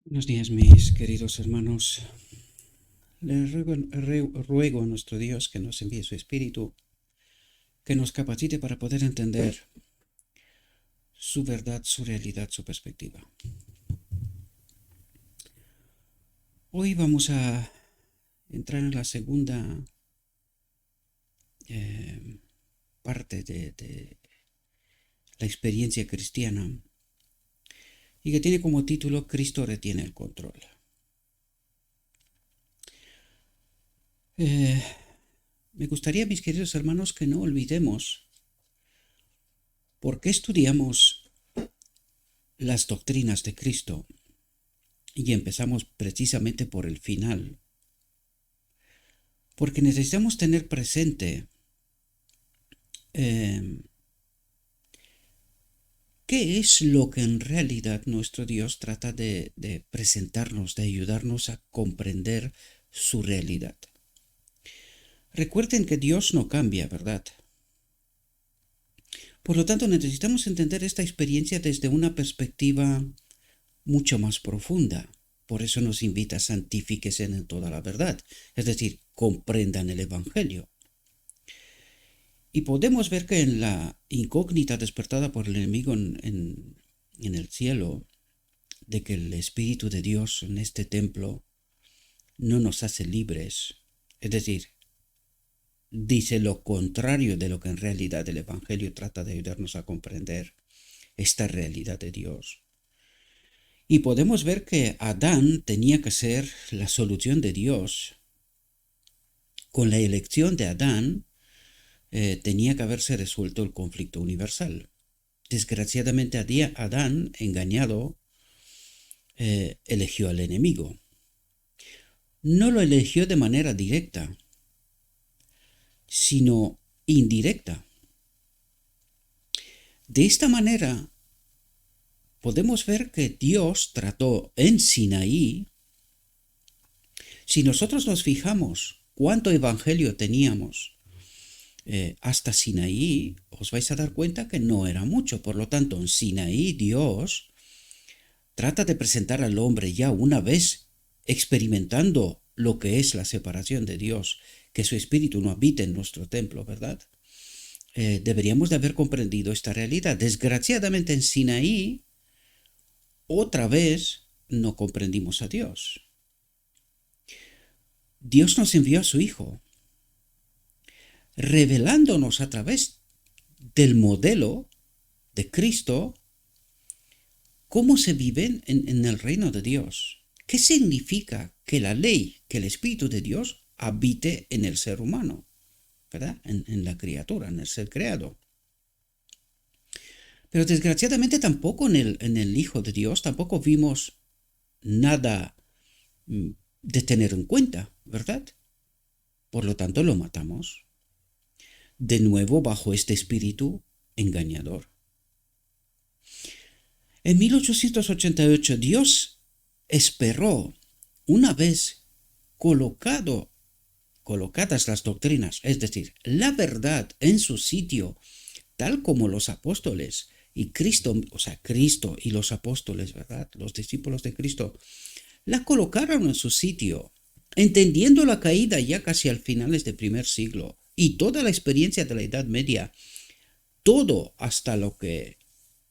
Buenos días, mis queridos hermanos. Les ruego a nuestro Dios que nos envíe su Espíritu, que nos capacite para poder entender su verdad, su realidad, su perspectiva. Hoy vamos a entrar en la segunda parte de la experiencia cristiana y que tiene como título Cristo retiene el control. Me gustaría, mis queridos hermanos, que no olvidemos por qué estudiamos las doctrinas de Cristo. Y empezamos precisamente por el final, porque necesitamos tener presente qué es lo que en realidad nuestro Dios trata de presentarnos, de ayudarnos a comprender su realidad. Recuerden que Dios no cambia, ¿verdad? Por lo tanto, necesitamos entender esta experiencia desde una perspectiva mucho más profunda. Por eso nos invita a santifíquense en toda la verdad, es decir, comprendan el Evangelio. Y podemos ver que en la incógnita despertada por el enemigo en el cielo, de que el Espíritu de Dios en este templo no nos hace libres, es decir, dice lo contrario de lo que en realidad el Evangelio trata de ayudarnos a comprender, esta realidad de Dios. Y podemos ver que Adán tenía que ser la solución de Dios. Con la elección de Adán, tenía que haberse resuelto el conflicto universal. Desgraciadamente Adán, engañado, eligió al enemigo. No lo eligió de manera directa, sino indirecta. De esta manera, podemos ver que Dios trató en Sinaí. Si nosotros nos fijamos cuánto evangelio teníamos hasta Sinaí, os vais a dar cuenta que no era mucho. Por lo tanto, en Sinaí Dios trata de presentar al hombre ya una vez experimentando lo que es la separación de Dios, que su espíritu no habita en nuestro templo, ¿verdad? Deberíamos de haber comprendido esta realidad. Desgraciadamente en Sinaí, otra vez no comprendimos a Dios. Dios nos envió a su Hijo, revelándonos a través del modelo de Cristo cómo se vive en el reino de Dios. ¿Qué significa que la ley, que el Espíritu de Dios habite en el ser humano? ¿Verdad? En la criatura, en el ser creado. Pero desgraciadamente tampoco en el Hijo de Dios, tampoco vimos nada de tener en cuenta, ¿verdad? Por lo tanto lo matamos. De nuevo bajo este espíritu engañador. En 1888 Dios esperó, una vez colocadas las doctrinas, es decir, la verdad en su sitio, tal como los apóstoles y Cristo, o sea, Cristo y los apóstoles, ¿verdad? Los discípulos de Cristo, la colocaron en su sitio, entendiendo la caída ya casi al finales del primer siglo y toda la experiencia de la Edad Media, todo hasta lo que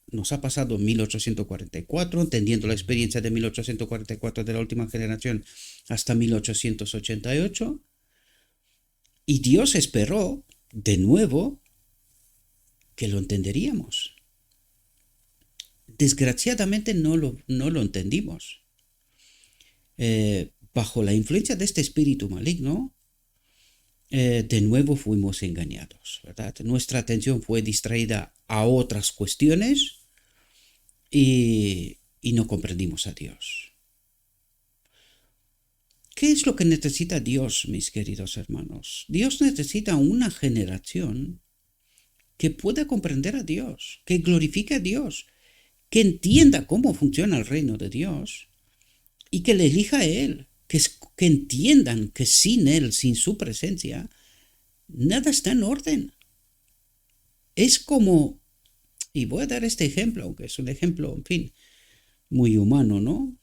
nos ha pasado en 1844, entendiendo la experiencia de 1844 de la última generación hasta 1888, y Dios esperó de nuevo que lo entenderíamos. Desgraciadamente no lo entendimos. Bajo la influencia de este espíritu maligno, de nuevo fuimos engañados, ¿verdad? Nuestra atención fue distraída a otras cuestiones y no comprendimos a Dios. ¿Qué es lo que necesita Dios, mis queridos hermanos? Dios necesita una generación que pueda comprender a Dios, que glorifique a Dios, que entienda cómo funciona el reino de Dios y que le elija a Él, que entiendan que sin Él, sin su presencia, nada está en orden. Es como, y voy a dar este ejemplo, aunque es un ejemplo, en fin, muy humano, ¿no?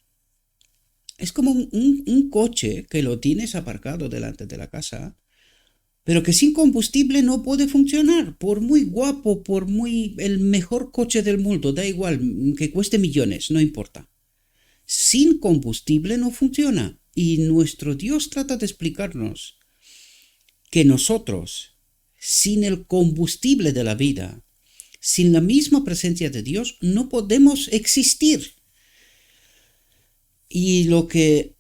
Es como un coche que lo tienes aparcado delante de la casa, pero que sin combustible no puede funcionar. Por muy guapo, por muy el mejor coche del mundo, da igual, que cueste millones, no importa. Sin combustible no funciona. Y nuestro Dios trata de explicarnos que nosotros, sin el combustible de la vida, sin la misma presencia de Dios, no podemos existir. Y lo que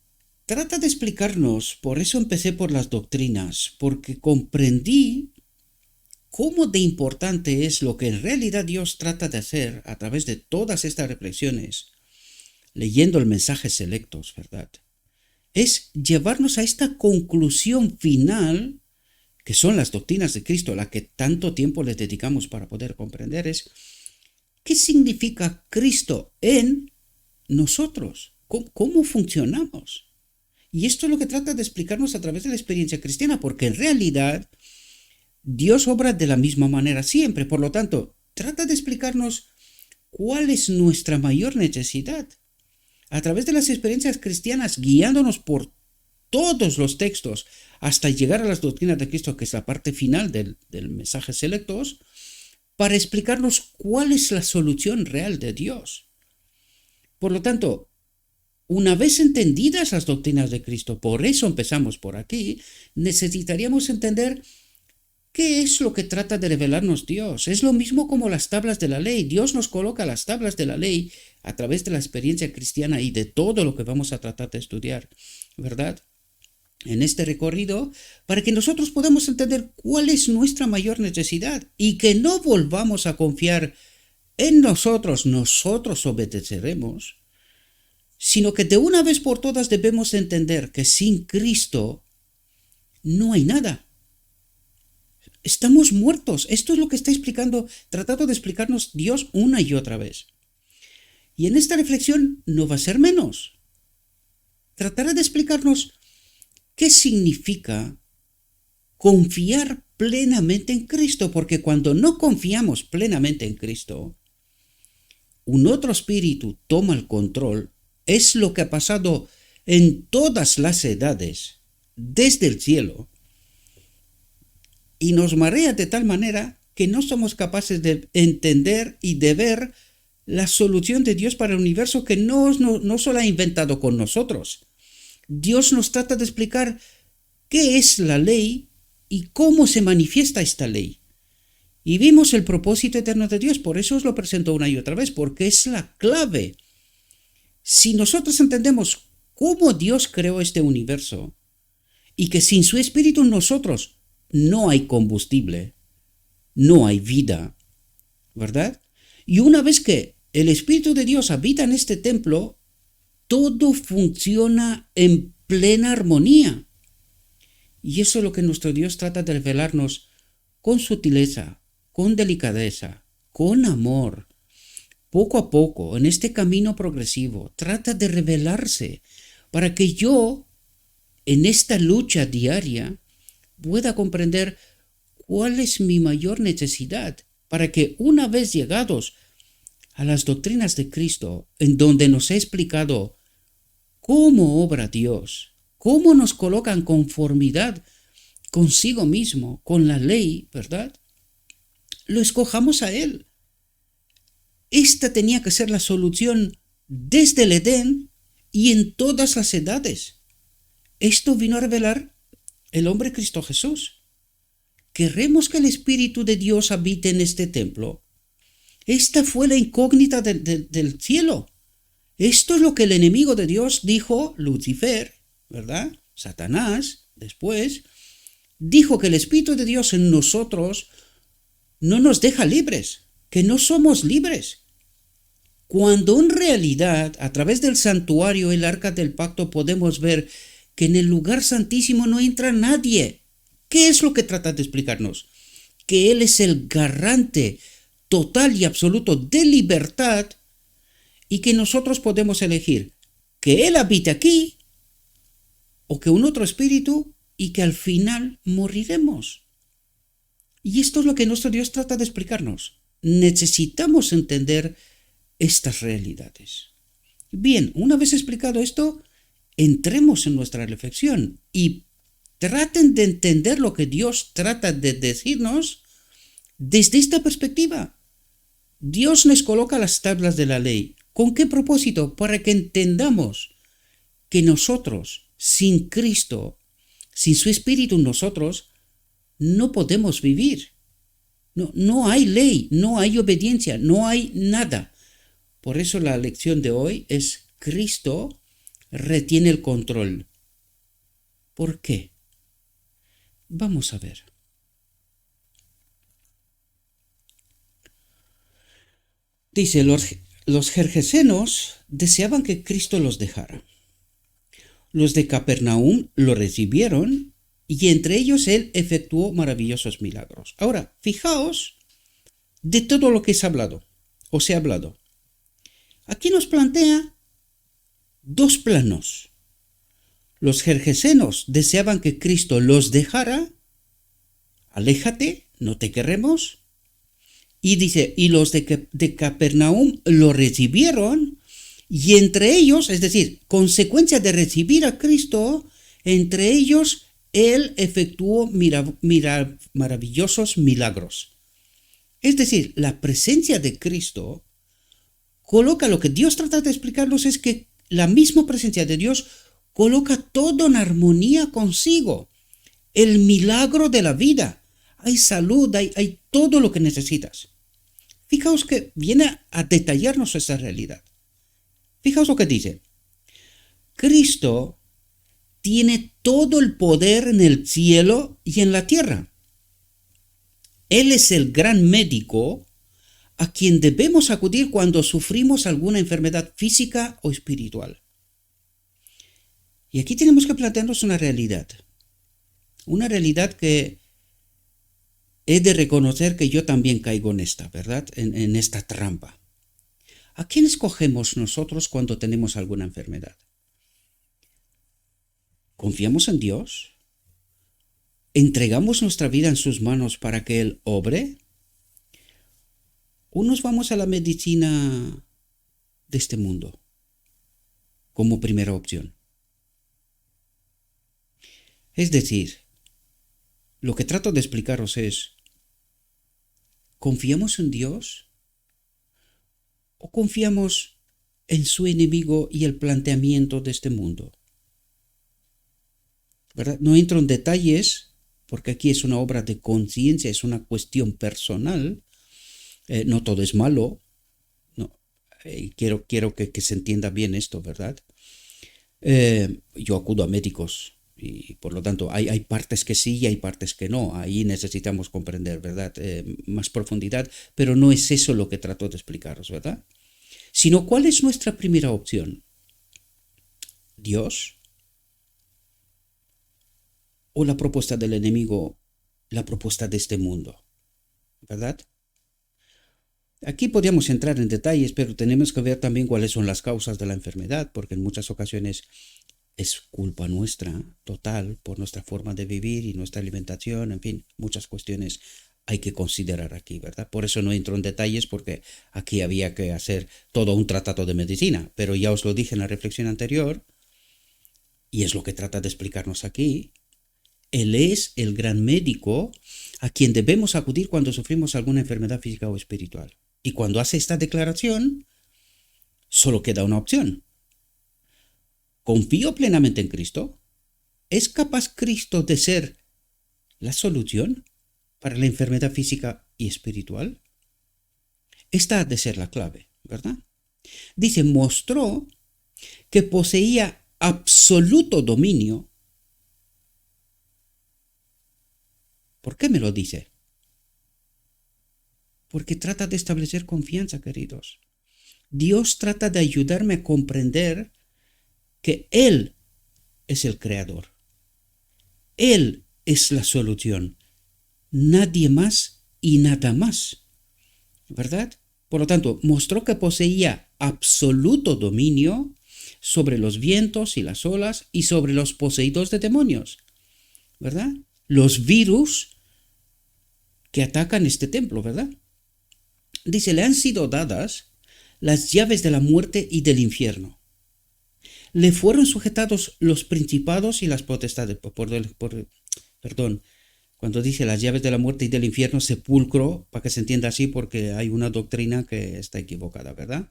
trata de explicarnos, por eso empecé por las doctrinas, porque comprendí cómo de importante es lo que en realidad Dios trata de hacer a través de todas estas reflexiones, leyendo el mensaje selectos, ¿verdad? Es llevarnos a esta conclusión final, que son las doctrinas de Cristo, a la que tanto tiempo les dedicamos para poder comprender, es ¿qué significa Cristo en nosotros? ¿Cómo funcionamos? Y esto es lo que trata de explicarnos a través de la experiencia cristiana, porque en realidad Dios obra de la misma manera siempre. Por lo tanto, trata de explicarnos cuál es nuestra mayor necesidad. A través de las experiencias cristianas, guiándonos por todos los textos hasta llegar a las doctrinas de Cristo, que es la parte final del mensaje selectos, para explicarnos cuál es la solución real de Dios. Por lo tanto, una vez entendidas las doctrinas de Cristo, por eso empezamos por aquí, necesitaríamos entender qué es lo que trata de revelarnos Dios. Es lo mismo como las tablas de la ley. Dios nos coloca las tablas de la ley a través de la experiencia cristiana y de todo lo que vamos a tratar de estudiar, ¿verdad? En este recorrido, para que nosotros podamos entender cuál es nuestra mayor necesidad y que no volvamos a confiar en nosotros obedeceremos, sino que de una vez por todas debemos entender que sin Cristo no hay nada. Estamos muertos. Esto es lo que está explicando, tratando de explicarnos Dios una y otra vez. Y en esta reflexión no va a ser menos. Tratará de explicarnos qué significa confiar plenamente en Cristo, porque cuando no confiamos plenamente en Cristo, un otro espíritu toma el control. Es lo que ha pasado en todas las edades, desde el cielo, y nos marea de tal manera que no somos capaces de entender y de ver la solución de Dios para el universo que no solo ha inventado con nosotros. Dios nos trata de explicar qué es la ley y cómo se manifiesta esta ley. Y vimos el propósito eterno de Dios, por eso os lo presento una y otra vez, porque es la clave. Si nosotros entendemos cómo Dios creó este universo y que sin su espíritu en nosotros no hay combustible, no hay vida, ¿verdad? Y una vez que el Espíritu de Dios habita en este templo, todo funciona en plena armonía. Y eso es lo que nuestro Dios trata de revelarnos con sutileza, con delicadeza, con amor. Poco a poco, en este camino progresivo, trata de revelarse para que yo, en esta lucha diaria, pueda comprender cuál es mi mayor necesidad, para que una vez llegados a las doctrinas de Cristo, en donde nos ha explicado cómo obra Dios, cómo nos coloca en conformidad consigo mismo, con la ley, ¿verdad? Lo escojamos a Él. Esta tenía que ser la solución desde el Edén y en todas las edades. Esto vino a revelar el hombre Cristo Jesús. ¿Queremos que el Espíritu de Dios habite en este templo? Esta fue la incógnita del cielo. Esto es lo que el enemigo de Dios dijo, Lucifer, ¿verdad? Satanás, después, dijo que el Espíritu de Dios en nosotros no nos deja libres, que no somos libres. Cuando en realidad, a través del santuario, el arca del pacto, podemos ver que en el lugar santísimo no entra nadie. ¿Qué es lo que trata de explicarnos? Que Él es el garante total y absoluto de libertad y que nosotros podemos elegir que Él habite aquí o que un otro espíritu y que al final moriremos. Y esto es lo que nuestro Dios trata de explicarnos. Necesitamos entender estas realidades. Bien, una vez explicado esto, entremos en nuestra reflexión y traten de entender lo que Dios trata de decirnos desde esta perspectiva. Dios nos coloca las tablas de la ley. ¿Con qué propósito? Para que entendamos que nosotros, sin Cristo, sin su Espíritu en nosotros, no podemos vivir. No hay ley, no hay obediencia, no hay nada. Por eso la lección de hoy es: Cristo retiene el control. ¿Por qué? Vamos a ver. Dice, los gergesenos deseaban que Cristo los dejara. Los de Capernaum lo recibieron y entre ellos él efectuó maravillosos milagros. Ahora, fijaos de todo lo que se ha hablado. Aquí nos plantea dos planos. Los gergesenos deseaban que Cristo los dejara. Aléjate, no te queremos. Y dice, y los de Capernaum lo recibieron, y entre ellos, es decir, consecuencia de recibir a Cristo, entre ellos él efectuó maravillosos milagros. Es decir, la presencia de Cristo coloca, lo que Dios trata de explicarnos es que la misma presencia de Dios coloca todo en armonía consigo. El milagro de la vida. Hay salud, hay todo lo que necesitas. Fijaos que viene a detallarnos esta realidad. Fijaos lo que dice. Cristo tiene todo el poder en el cielo y en la tierra. Él es el gran médico a quien debemos acudir cuando sufrimos alguna enfermedad física o espiritual. Y aquí tenemos que plantearnos una realidad que he de reconocer que yo también caigo en esta, ¿verdad? En esta trampa. ¿A quién escogemos nosotros cuando tenemos alguna enfermedad? ¿Confiamos en Dios? ¿Entregamos nuestra vida en sus manos para que Él obre? ¿O nos vamos a la medicina de este mundo como primera opción? Es decir, lo que trato de explicaros es: ¿confiamos en Dios? ¿O confiamos en su enemigo y el planteamiento de este mundo? ¿Verdad? No entro en detalles, porque aquí es una obra de conciencia, es una cuestión personal. No todo es malo. No, quiero que se entienda bien esto, ¿verdad? Yo acudo a médicos y por lo tanto hay partes que sí y hay partes que no. Ahí necesitamos comprender, ¿verdad? Más profundidad, pero no es eso lo que trato de explicaros, ¿verdad? Sino, ¿cuál es nuestra primera opción? ¿Dios? ¿O la propuesta del enemigo, la propuesta de este mundo? ¿Verdad? Aquí podríamos entrar en detalles, pero tenemos que ver también cuáles son las causas de la enfermedad, porque en muchas ocasiones es culpa nuestra, total, por nuestra forma de vivir y nuestra alimentación, en fin, muchas cuestiones hay que considerar aquí, ¿verdad? Por eso no entro en detalles, porque aquí había que hacer todo un tratado de medicina, pero ya os lo dije en la reflexión anterior, y es lo que trata de explicarnos aquí. Él es el gran médico a quien debemos acudir cuando sufrimos alguna enfermedad física o espiritual. Y cuando hace esta declaración, solo queda una opción. ¿Confío plenamente en Cristo? ¿Es capaz Cristo de ser la solución para la enfermedad física y espiritual? Esta ha de ser la clave, ¿verdad? Dice, mostró que poseía absoluto dominio. ¿Por qué me lo dice? Porque trata de establecer confianza, queridos. Dios trata de ayudarme a comprender que Él es el creador. Él es la solución. Nadie más y nada más. ¿Verdad? Por lo tanto, mostró que poseía absoluto dominio sobre los vientos y las olas y sobre los poseídos de demonios. ¿Verdad? Los virus que atacan este templo, ¿verdad? Dice, le han sido dadas las llaves de la muerte y del infierno. Le fueron sujetados los principados y las potestades. Perdón, cuando dice las llaves de la muerte y del infierno, sepulcro, para que se entienda así, porque hay una doctrina que está equivocada, ¿verdad?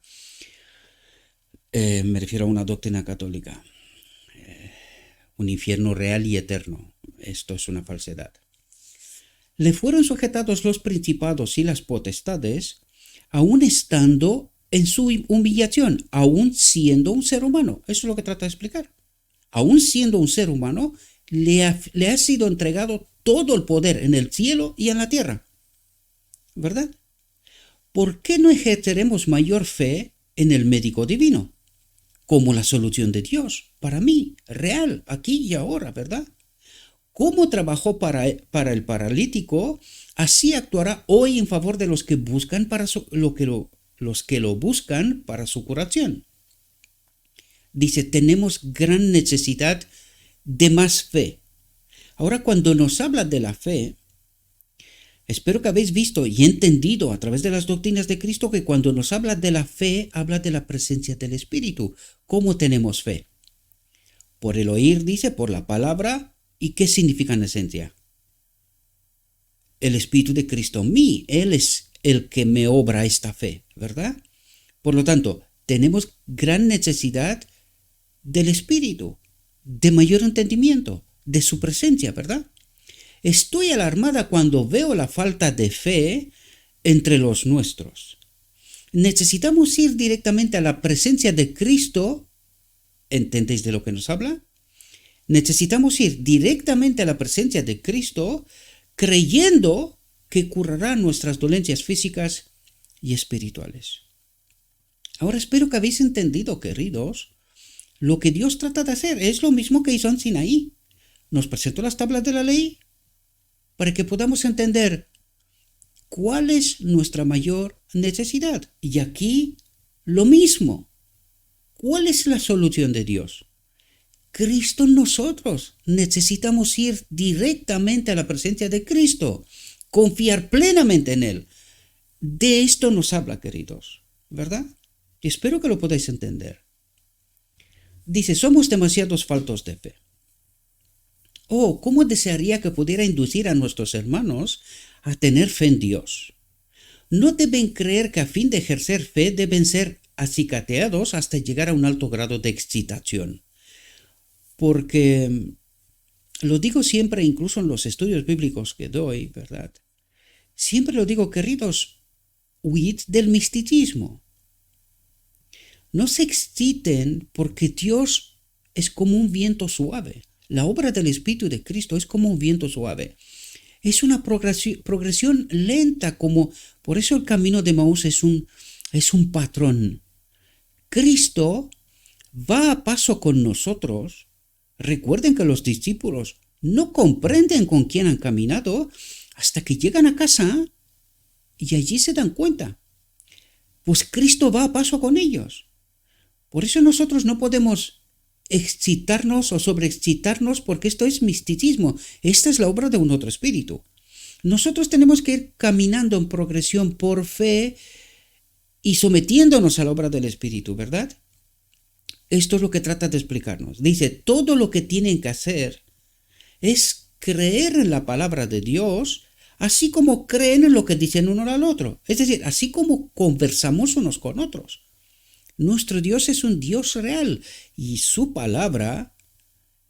Me refiero a una doctrina católica. Un infierno real y eterno. Esto es una falsedad. Le fueron sujetados los principados y las potestades, aún estando en su humillación, aún siendo un ser humano. Eso es lo que trata de explicar. Aún siendo un ser humano, le ha sido entregado todo el poder en el cielo y en la tierra. ¿Verdad? ¿Por qué no ejerceremos mayor fe en el médico divino? Como la solución de Dios, para mí, real, aquí y ahora, ¿verdad? Cómo trabajó para el paralítico, así actuará hoy en favor de los que buscan los que lo buscan para su curación. Dice, tenemos gran necesidad de más fe. Ahora, cuando nos habla de la fe, espero que habéis visto y entendido a través de las doctrinas de Cristo que cuando nos habla de la fe, habla de la presencia del Espíritu. ¿Cómo tenemos fe? Por el oír, dice, por la palabra. ¿Y qué significa en esencia? El Espíritu de Cristo en mí. Él es el que me obra esta fe, ¿verdad? Por lo tanto, tenemos gran necesidad del Espíritu, de mayor entendimiento, de su presencia, ¿verdad? Estoy alarmada cuando veo la falta de fe entre los nuestros. Necesitamos ir directamente a la presencia de Cristo. ¿Entendéis de lo que nos habla? Necesitamos ir directamente a la presencia de Cristo, creyendo que curará nuestras dolencias físicas y espirituales. Ahora espero que habéis entendido, queridos, lo que Dios trata de hacer. Es lo mismo que hizo en Sinaí. Nos presentó las tablas de la ley para que podamos entender cuál es nuestra mayor necesidad. Y aquí lo mismo. ¿Cuál es la solución de Dios? Cristo en nosotros. Necesitamos ir directamente a la presencia de Cristo, confiar plenamente en Él. De esto nos habla, queridos, ¿verdad? Espero que lo podáis entender. Dice, somos demasiados faltos de fe. Oh, ¿cómo desearía que pudiera inducir a nuestros hermanos a tener fe en Dios? No deben creer que a fin de ejercer fe deben ser acicateados hasta llegar a un alto grado de excitación. Porque lo digo siempre, incluso en los estudios bíblicos que doy, ¿verdad? Siempre lo digo, queridos, huid del misticismo. No se exciten porque Dios es como un viento suave. La obra del Espíritu de Cristo es como un viento suave. Es una progresión lenta, por eso el camino de Maús es un patrón. Cristo va a paso con nosotros. Recuerden que los discípulos no comprenden con quién han caminado hasta que llegan a casa y allí se dan cuenta. Pues Cristo va a paso con ellos. Por eso nosotros no podemos excitarnos o sobreexcitarnos porque esto es misticismo. Esta es la obra de un otro espíritu. Nosotros tenemos que ir caminando en progresión por fe y sometiéndonos a la obra del Espíritu, ¿verdad? Esto es lo que trata de explicarnos. Dice, todo lo que tienen que hacer es creer en la palabra de Dios, así como creen en lo que dicen uno al otro. Es decir, así como conversamos unos con otros. Nuestro Dios es un Dios real y su palabra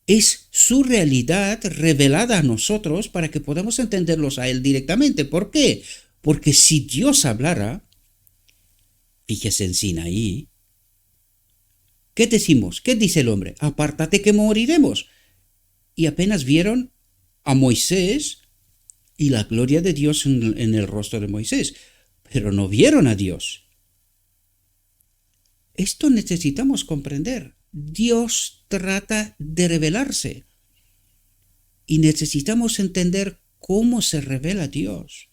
es su realidad revelada a nosotros para que podamos entenderlos a Él directamente. ¿Por qué? Porque si Dios hablara, fíjese en Sinaí, ¿qué decimos? ¿Qué dice el hombre? Apártate que moriremos. Y apenas vieron a Moisés y la gloria de Dios en el rostro de Moisés, pero no vieron a Dios. Esto necesitamos comprender. Dios trata de revelarse y necesitamos entender cómo se revela Dios,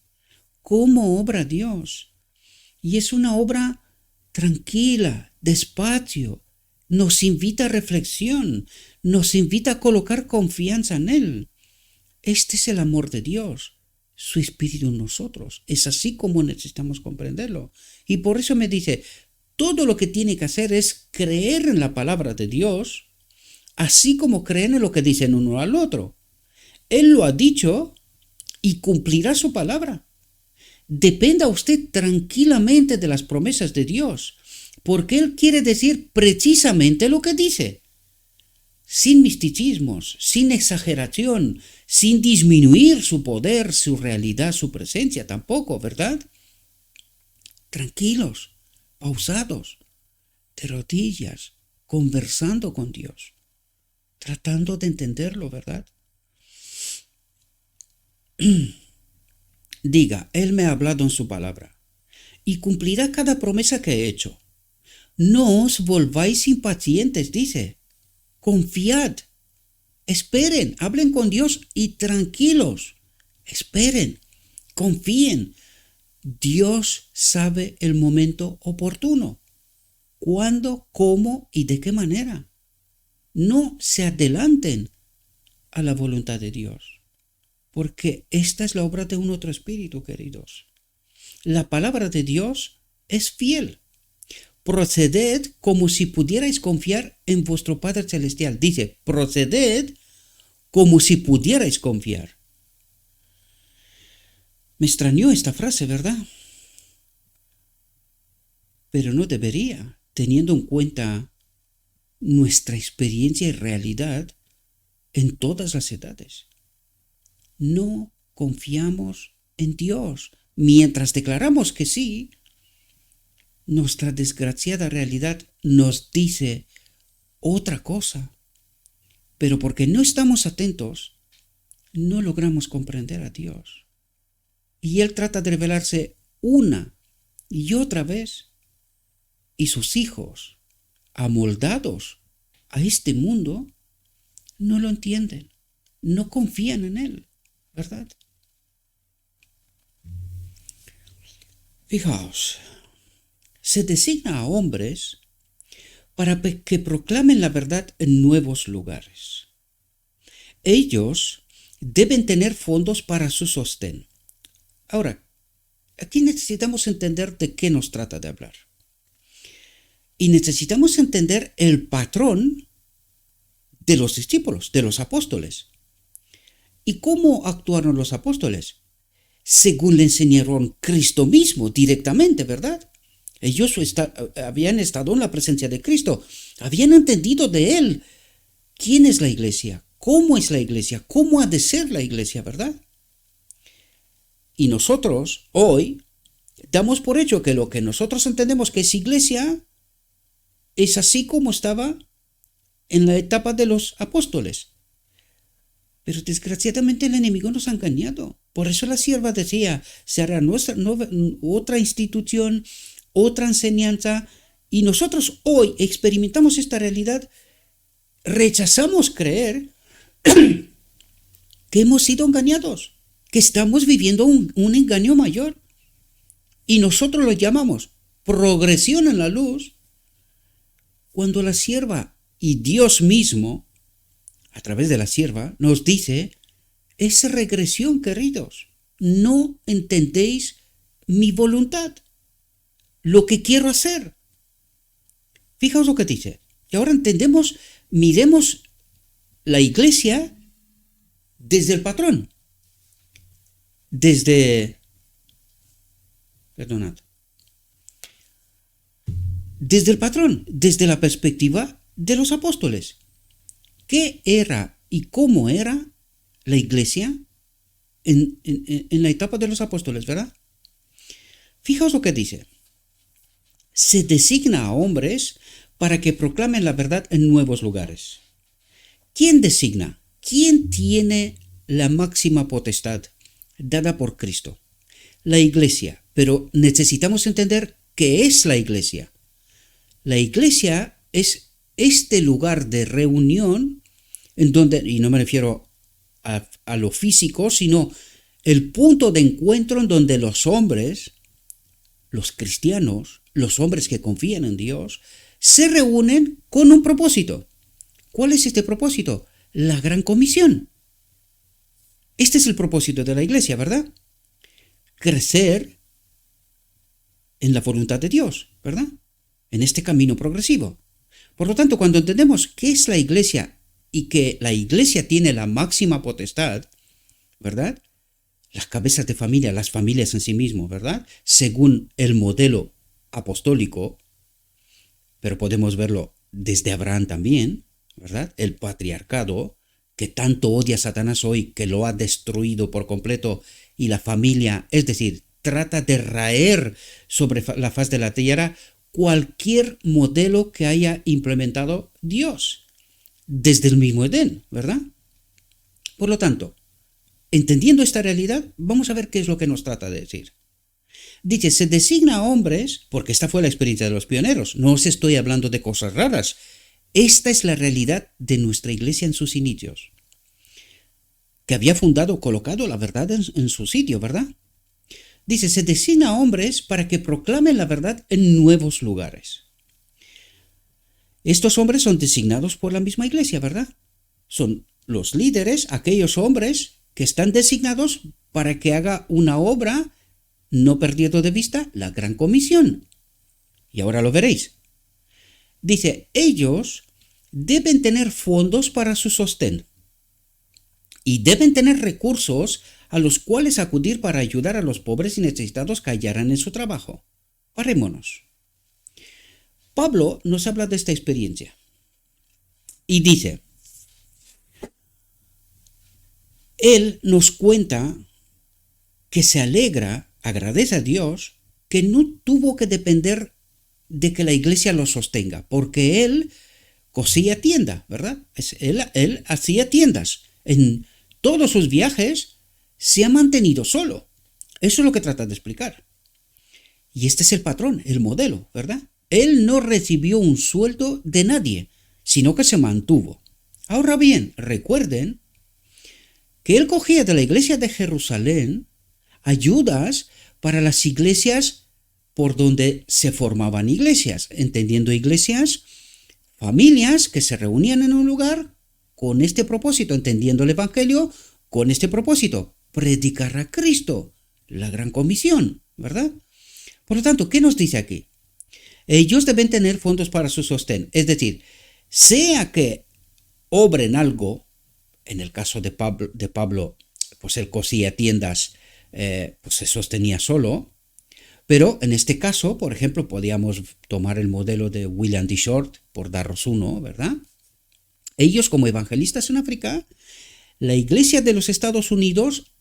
cómo obra Dios. Y es una obra tranquila, despacio. Nos invita a reflexión, nos invita a colocar confianza en Él. Este es el amor de Dios, su Espíritu en nosotros. Es así como necesitamos comprenderlo. Y por eso me dice, todo lo que tiene que hacer es creer en la palabra de Dios, así como creen en lo que dicen uno al otro. Él lo ha dicho y cumplirá su palabra. Dependa usted tranquilamente de las promesas de Dios, porque Él quiere decir precisamente lo que dice, sin misticismos, sin exageración, sin disminuir su poder, su realidad, su presencia tampoco, ¿verdad? Tranquilos, pausados, de rodillas, conversando con Dios, tratando de entenderlo, ¿verdad? Diga, Él me ha hablado en su palabra, y cumplirá cada promesa que he hecho. No os volváis impacientes, dice. Confiad. Esperen, hablen con Dios y tranquilos. Esperen, confíen. Dios sabe el momento oportuno. ¿Cuándo, cómo y de qué manera? No se adelanten a la voluntad de Dios, porque esta es la obra de un otro espíritu, queridos. La palabra de Dios es fiel. Proceded como si pudierais confiar en vuestro Padre Celestial. Dice, proceded como si pudierais confiar. Me extrañó esta frase, ¿verdad? Pero no debería, teniendo en cuenta nuestra experiencia y realidad en todas las edades. No confiamos en Dios. Mientras declaramos que sí, nuestra desgraciada realidad nos dice otra cosa. Pero porque no estamos atentos, no logramos comprender a Dios. Y Él trata de revelarse una y otra vez. Y sus hijos, amoldados a este mundo, no lo entienden, no confían en Él, ¿verdad? Fijaos, se designa a hombres para que proclamen la verdad en nuevos lugares. Ellos deben tener fondos para su sostén. Ahora, aquí necesitamos entender de qué nos trata de hablar. Y necesitamos entender el patrón de los discípulos, de los apóstoles. ¿Y cómo actuaron los apóstoles? Según le enseñaron Cristo mismo directamente, ¿verdad? Ellos habían estado en la presencia de Cristo, habían entendido de Él quién es la iglesia, cómo es la iglesia, cómo ha de ser la iglesia, ¿verdad? Y nosotros hoy damos por hecho que lo que nosotros entendemos que es iglesia es así como estaba en la etapa de los apóstoles. Pero desgraciadamente el enemigo nos ha engañado. Por eso la sierva decía, se hará otra institución, otra enseñanza, y nosotros hoy experimentamos esta realidad, rechazamos creer que hemos sido engañados, que estamos viviendo un engaño mayor, y nosotros lo llamamos progresión en la luz, cuando la sierva y Dios mismo, a través de la sierva, nos dice, es regresión, queridos. No entendéis mi voluntad, lo que quiero hacer. Fijaos lo que dice. Y ahora miremos la iglesia desde el patrón. Desde el patrón, desde la perspectiva de los apóstoles. ¿Qué era y cómo era la iglesia en la etapa de los apóstoles, verdad? Fijaos lo que dice. Se designa a hombres para que proclamen la verdad en nuevos lugares. ¿Quién designa? ¿Quién tiene la máxima potestad dada por Cristo? La iglesia. Pero necesitamos entender qué es la iglesia. La iglesia es este lugar de reunión en donde, y no me refiero a lo físico, sino el punto de encuentro en donde los hombres, los cristianos, los hombres que confían en Dios, se reúnen con un propósito. ¿Cuál es este propósito? La gran comisión. Este es el propósito de la iglesia, ¿verdad? Crecer en la voluntad de Dios, ¿verdad? en este camino progresivo. Por lo tanto, cuando entendemos qué es la iglesia y que la iglesia tiene la máxima potestad, ¿verdad? Las cabezas de familia, las familias en sí mismo, ¿verdad? Según el modelo apostólico, pero podemos verlo desde Abraham también, ¿verdad? El patriarcado, que tanto odia a Satanás hoy, que lo ha destruido por completo, y la familia, es decir, trata de raer sobre la faz de la tierra cualquier modelo que haya implementado Dios, desde el mismo Edén, ¿verdad? Por lo tanto, entendiendo esta realidad, vamos a ver qué es lo que nos trata de decir. Dice, se designa a hombres, porque esta fue la experiencia de los pioneros, no os estoy hablando de cosas raras. Esta es la realidad de nuestra iglesia en sus inicios, que había fundado, colocado la verdad en su sitio, ¿verdad? Dice, se designa a hombres para que proclamen la verdad en nuevos lugares. Estos hombres son designados por la misma iglesia, ¿verdad? Son los líderes, aquellos hombres que están designados para que haga una obra, no perdiendo de vista la gran comisión. Y ahora lo veréis. Dice, ellos deben tener fondos para su sostén y deben tener recursos a los cuales acudir para ayudar a los pobres y necesitados que hallarán en su trabajo. Parémonos. Pablo nos habla de esta experiencia y dice, él nos cuenta que se alegra, agradece a Dios, que no tuvo que depender de que la iglesia lo sostenga, porque él cosía tienda, ¿verdad? Él hacía tiendas. En todos sus viajes se ha mantenido solo. Eso es lo que trata de explicar. Y este es el patrón, el modelo, ¿verdad? Él no recibió un sueldo de nadie, sino que se mantuvo. Ahora bien, recuerden que él cogía de la iglesia de Jerusalén ayudas para las iglesias por donde se formaban iglesias, entendiendo iglesias, familias que se reunían en un lugar con este propósito, entendiendo el Evangelio con este propósito, predicar a Cristo, la gran comisión, ¿verdad? Por lo tanto, ¿qué nos dice aquí? Ellos deben tener fondos para su sostén, es decir, sea que obren algo, en el caso de Pablo, pues él cosía tiendas, pues se sostenía solo, pero en este caso, por ejemplo, podíamos tomar el modelo de William D. Short, por daros uno, ¿verdad? Ellos como evangelistas en África, la iglesia de los Estados Unidos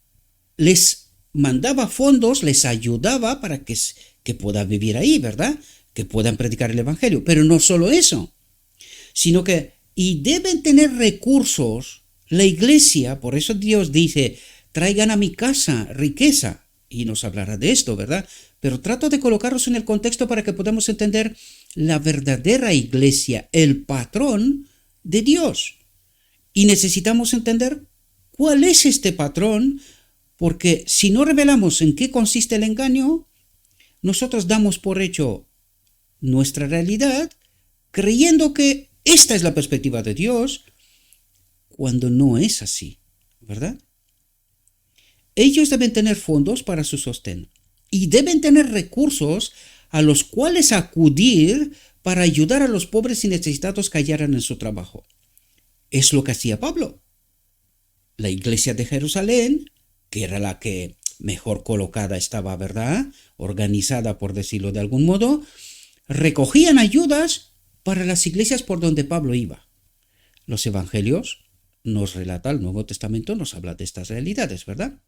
les mandaba fondos, les ayudaba para que puedan vivir ahí, ¿verdad? Que puedan predicar el evangelio. Pero no solo eso, sino que, y deben tener recursos, la iglesia, por eso Dios dice, traigan a mi casa riqueza, y nos hablará de esto, ¿verdad? Pero trato de colocarlos en el contexto para que podamos entender la verdadera iglesia, el patrón de Dios. Y necesitamos entender cuál es este patrón, porque si no revelamos en qué consiste el engaño, nosotros damos por hecho nuestra realidad, creyendo que esta es la perspectiva de Dios, cuando no es así, ¿verdad? Ellos deben tener fondos para su sostén y deben tener recursos a los cuales acudir para ayudar a los pobres y necesitados que hallaran en su trabajo. Es lo que hacía Pablo. La iglesia de Jerusalén, que era la que mejor colocada estaba, ¿verdad? Organizada, por decirlo de algún modo, recogían ayudas para las iglesias por donde Pablo iba. Los evangelios nos relata, el Nuevo Testamento nos habla de estas realidades, ¿verdad?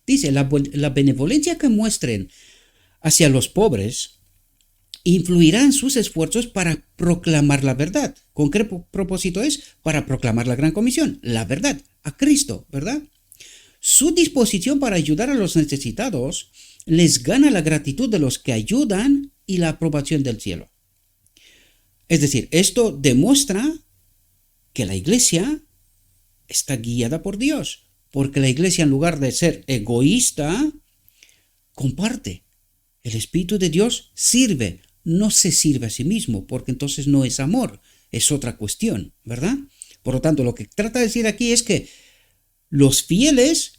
Dice, la benevolencia que muestren hacia los pobres influirá en sus esfuerzos para proclamar la verdad. ¿Con qué propósito es? Para proclamar la gran comisión, la verdad, a Cristo, ¿verdad? Su disposición para ayudar a los necesitados les gana la gratitud de los que ayudan y la aprobación del cielo. Es decir, esto demuestra que la iglesia está guiada por Dios, porque la iglesia, en lugar de ser egoísta, comparte. El Espíritu de Dios sirve, no se sirve a sí mismo, porque entonces no es amor, es otra cuestión, ¿verdad? Por lo tanto, lo que trata de decir aquí es que los fieles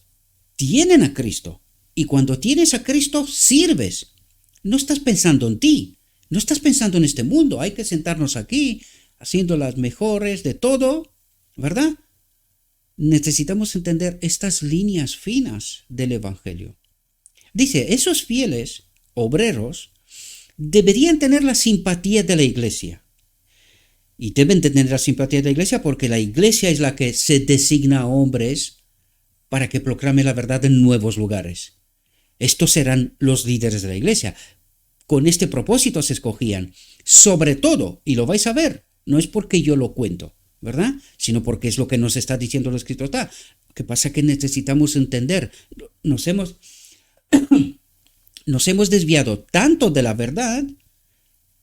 tienen a Cristo, y cuando tienes a Cristo, sirves. No estás pensando en ti, No estás pensando en este mundo, hay que sentarnos aquí, haciendo las mejores de todo, ¿verdad? Necesitamos entender estas líneas finas del Evangelio. Dice, esos fieles obreros deberían tener la simpatía de la iglesia. Y deben tener la simpatía de la iglesia porque la iglesia es la que se designa a hombres para que proclame la verdad en nuevos lugares. Estos serán los líderes de la iglesia. Con este propósito se escogían. Sobre todo, y lo vais a ver, no es porque yo lo cuento, ¿verdad? Sino porque es lo que nos está diciendo el escritor. Lo que pasa es que necesitamos entender. Nos hemos desviado tanto de la verdad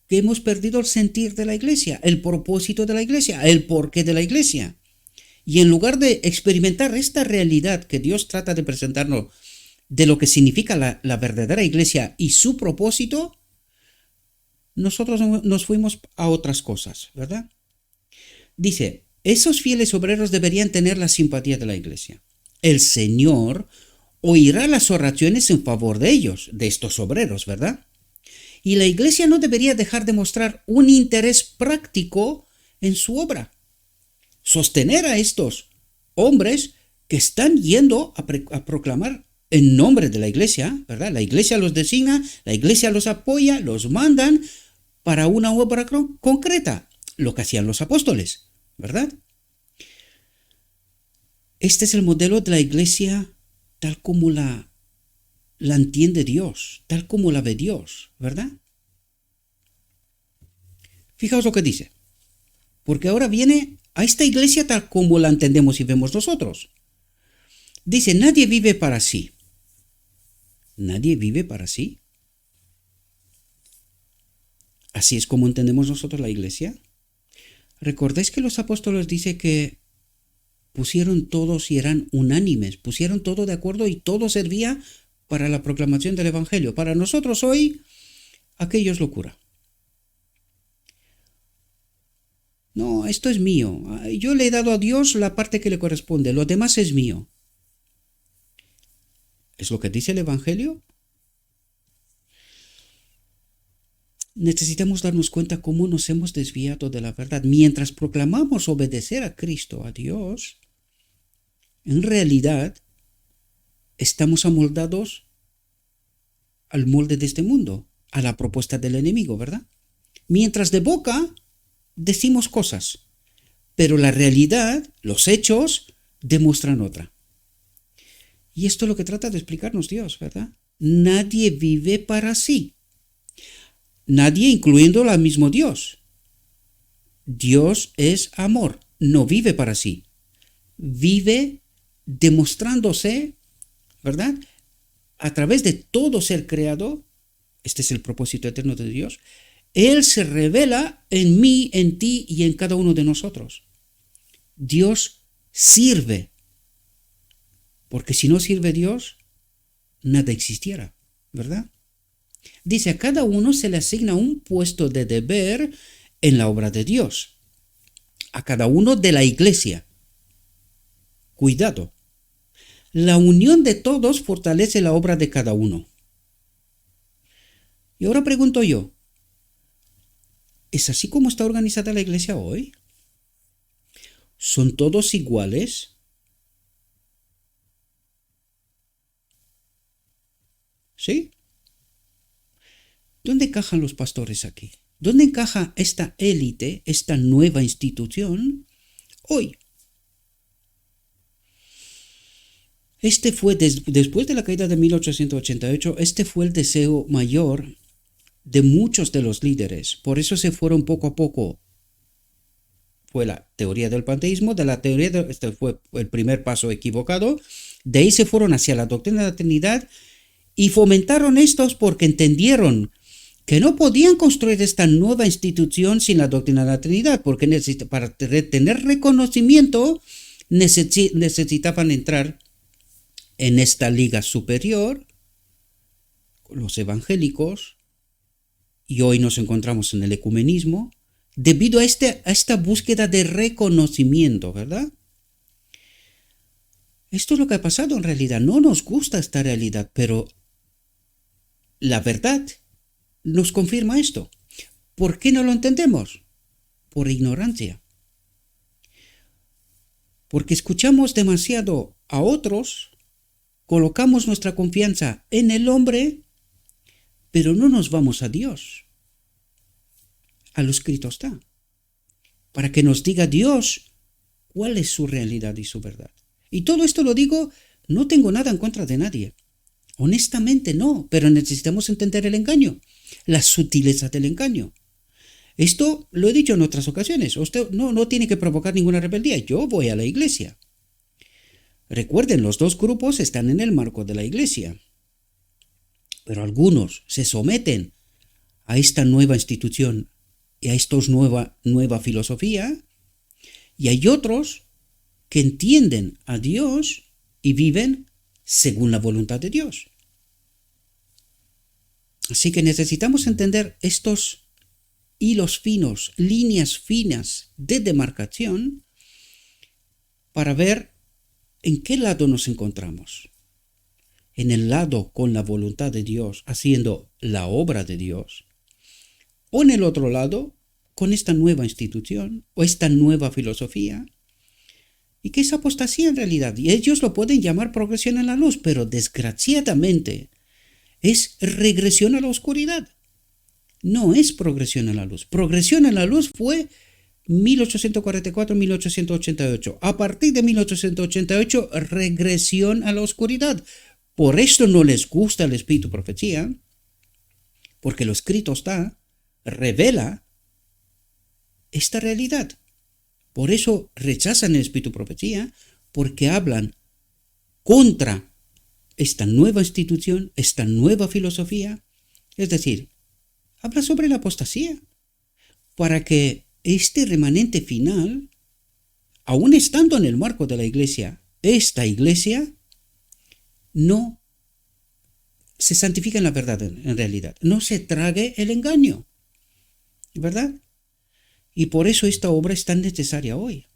que hemos perdido el sentir de la iglesia, el propósito de la iglesia, el porqué de la iglesia. Y en lugar de experimentar esta realidad que Dios trata de presentarnos de lo que significa la verdadera iglesia y su propósito, nosotros nos fuimos a otras cosas, ¿verdad? Dice, esos fieles obreros deberían tener la simpatía de la iglesia. El Señor oirá las oraciones en favor de ellos, de estos obreros, ¿verdad? Y la iglesia no debería dejar de mostrar un interés práctico en su obra. Sostener a estos hombres que están yendo a proclamar en nombre de la iglesia, ¿verdad? La iglesia los designa, la iglesia los apoya, los mandan para una obra concreta, lo que hacían los apóstoles, ¿verdad? Este es el modelo de la iglesia tal como la entiende Dios, tal como la ve Dios, ¿verdad? Fijaos lo que dice, porque ahora viene a esta iglesia tal como la entendemos y vemos nosotros. Dice, nadie vive para sí. Nadie vive para sí. Así es como entendemos nosotros la iglesia. ¿Recordáis que los apóstoles dicen que pusieron todos y eran unánimes, pusieron todo de acuerdo y todo servía para la proclamación del Evangelio? Para nosotros hoy, aquello es locura. No, esto es mío. Yo le he dado a Dios la parte que le corresponde, lo demás es mío. ¿Es lo que dice el Evangelio? Necesitamos darnos cuenta cómo nos hemos desviado de la verdad. Mientras proclamamos obedecer a Cristo, a Dios, en realidad estamos amoldados al molde de este mundo, a la propuesta del enemigo, ¿verdad? Mientras de boca decimos cosas, pero la realidad, los hechos, demuestran otra. Y esto es lo que trata de explicarnos Dios, ¿verdad? Nadie vive para sí. Nadie, incluyendo al mismo Dios. Dios es amor, no vive para sí. Vive demostrándose, ¿verdad? A través de todo ser creado, este es el propósito eterno de Dios, Él se revela en mí, en ti y en cada uno de nosotros. Dios sirve, porque si no sirve Dios, nada existiera, ¿verdad? Dice, a cada uno se le asigna un puesto de deber en la obra de Dios. A cada uno de la iglesia. Cuidado. La unión de todos fortalece la obra de cada uno. Y ahora pregunto yo, ¿es así como está organizada la iglesia hoy? ¿Son todos iguales? ¿Sí? ¿Dónde encajan los pastores aquí? ¿Dónde encaja esta élite, esta nueva institución hoy? Este fue, después de la caída de 1888, este fue el deseo mayor de muchos de los líderes. Por eso se fueron poco a poco. Fue la teoría del panteísmo, este fue el primer paso equivocado. De ahí se fueron hacia la doctrina de la Trinidad y fomentaron estos porque entendieron que no podían construir esta nueva institución sin la doctrina de la Trinidad, porque para tener reconocimiento necesitaban entrar en esta liga superior, los evangélicos, y hoy nos encontramos en el ecumenismo, debido a esta búsqueda de reconocimiento, ¿verdad? Esto es lo que ha pasado en realidad. No nos gusta esta realidad, pero la verdad nos confirma esto. ¿Por qué no lo entendemos? Por ignorancia. Porque escuchamos demasiado a otros, colocamos nuestra confianza en el hombre, pero no nos vamos a Dios. A lo escrito está. Para que nos diga Dios cuál es su realidad y su verdad. Y todo esto lo digo, no tengo nada en contra de nadie. Honestamente no, pero necesitamos entender el engaño, la sutileza del engaño. Esto lo he dicho en otras ocasiones. Usted no tiene que provocar ninguna rebeldía. Yo voy a la iglesia. Recuerden, los dos grupos están en el marco de la iglesia. Pero algunos se someten a esta nueva institución y a esta nueva filosofía, y hay otros que entienden a Dios y viven según la voluntad de Dios. Así que necesitamos entender estos hilos finos, líneas finas de demarcación para ver en qué lado nos encontramos. En el lado con la voluntad de Dios, haciendo la obra de Dios, o en el otro lado con esta nueva institución o esta nueva filosofía, y que es apostasía en realidad. Y ellos lo pueden llamar progresión en la luz, pero desgraciadamente es regresión a la oscuridad. No es progresión a la luz. Progresión a la luz fue 1844-1888. A partir de 1888, regresión a la oscuridad. Por esto no les gusta el espíritu profecía, porque lo escrito está, revela esta realidad. Por eso rechazan el espíritu profecía, porque hablan contra esta nueva institución, esta nueva filosofía. Es decir, habla sobre la apostasía, para que este remanente final, aun estando en el marco de la iglesia, esta iglesia no se santifica en la verdad en realidad, no se trague el engaño, ¿verdad? Y por eso esta obra es tan necesaria hoy.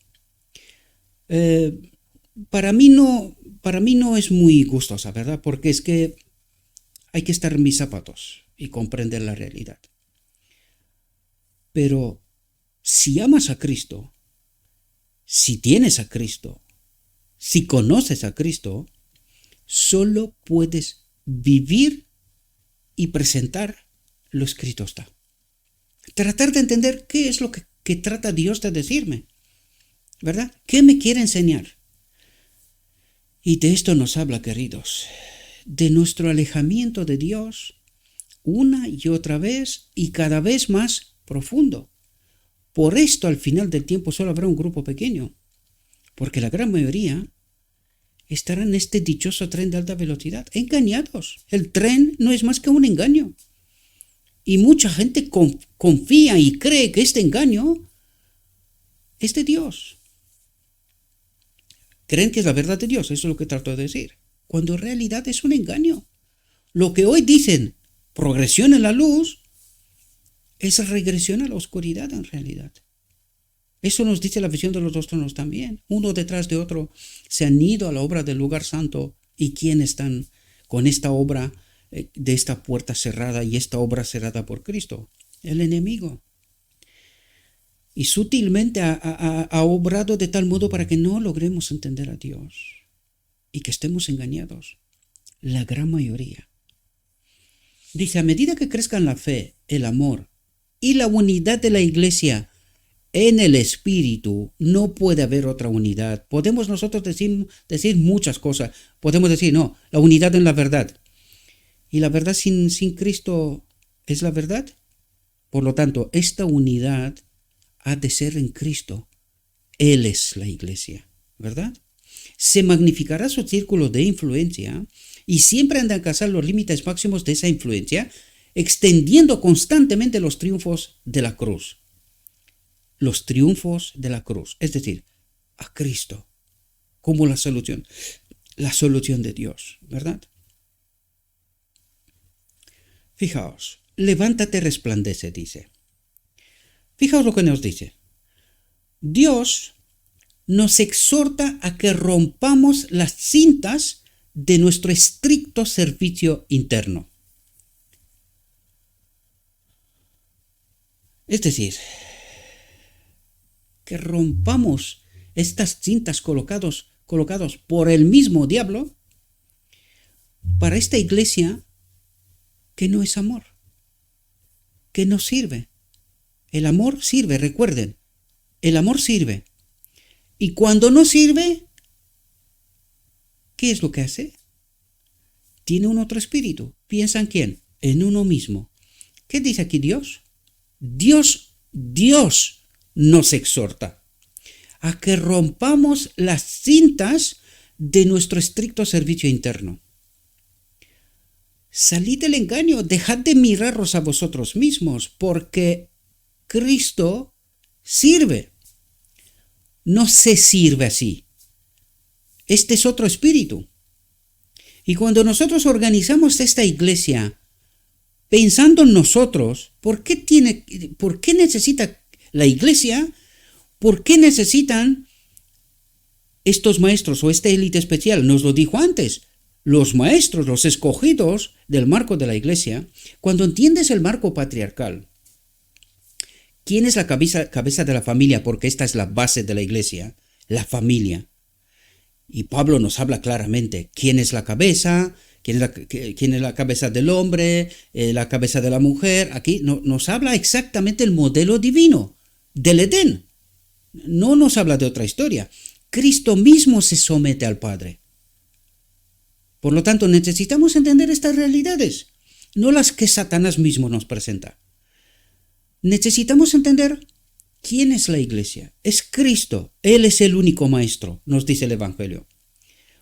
Para mí no es muy gustosa, ¿verdad? Porque es que hay que estar en mis zapatos y comprender la realidad. Pero si amas a Cristo, si tienes a Cristo, si conoces a Cristo, solo puedes vivir y presentar lo escrito está. Tratar de entender qué es lo que trata Dios de decirme, ¿verdad? ¿Qué me quiere enseñar? Y de esto nos habla, queridos, de nuestro alejamiento de Dios una y otra vez y cada vez más profundo. Por esto al final del tiempo solo habrá un grupo pequeño, porque la gran mayoría estará en este dichoso tren de alta velocidad, engañados. El tren no es más que un engaño. Y mucha gente confía y cree que este engaño es de Dios. Creen que es la verdad de Dios, eso es lo que trato de decir, cuando en realidad es un engaño. Lo que hoy dicen progresión en la luz es regresión a la oscuridad en realidad. Eso nos dice la visión de los dos tronos también. Uno detrás de otro se han ido a la obra del lugar santo. ¿Y quiénes están con esta obra de esta puerta cerrada y esta obra cerrada por Cristo? El enemigo. Y sutilmente ha obrado de tal modo para que no logremos entender a Dios y que estemos engañados. La gran mayoría. Dice, a medida que crezcan la fe, el amor y la unidad de la iglesia en el espíritu, no puede haber otra unidad. Podemos nosotros decir muchas cosas. Podemos decir, no, la unidad en la verdad. ¿Y la verdad sin Cristo es la verdad? Por lo tanto, esta unidad ha de ser en Cristo. Él es la iglesia, ¿verdad? Se magnificará su círculo de influencia y siempre han de alcanzar los límites máximos de esa influencia, extendiendo constantemente los triunfos de la cruz. Los triunfos de la cruz, es decir, a Cristo como la solución de Dios, ¿verdad? Fijaos, levántate, resplandece, dice. Fijaos lo que nos dice. Dios nos exhorta a que rompamos las cintas de nuestro estricto servicio interno. Es decir, que rompamos estas cintas colocados por el mismo diablo para esta iglesia que no es amor, que no sirve. El amor sirve, recuerden, el amor sirve. Y cuando no sirve, ¿qué es lo que hace? Tiene un otro espíritu. ¿Piensa en quién? En uno mismo. ¿Qué dice aquí Dios? Dios nos exhorta a que rompamos las cintas de nuestro estricto servicio interno. Salid del engaño, dejad de miraros a vosotros mismos, porque Cristo sirve. No se sirve así. Este es otro espíritu. Y cuando nosotros organizamos esta iglesia pensando en nosotros, ¿por qué necesita la iglesia? ¿Por qué necesitan estos maestros o esta élite especial? Nos lo dijo antes. Los maestros, los escogidos del marco de la iglesia, cuando entiendes el marco patriarcal, ¿quién es la cabeza de la familia? Porque esta es la base de la iglesia, la familia. Y Pablo nos habla claramente quién es la cabeza, quién es la cabeza del hombre, la cabeza de la mujer. Aquí nos habla exactamente el modelo divino del Edén. No nos habla de otra historia. Cristo mismo se somete al Padre. Por lo tanto, necesitamos entender estas realidades, no las que Satanás mismo nos presenta. Necesitamos entender quién es la iglesia. Es Cristo. Él es el único maestro, nos dice el Evangelio.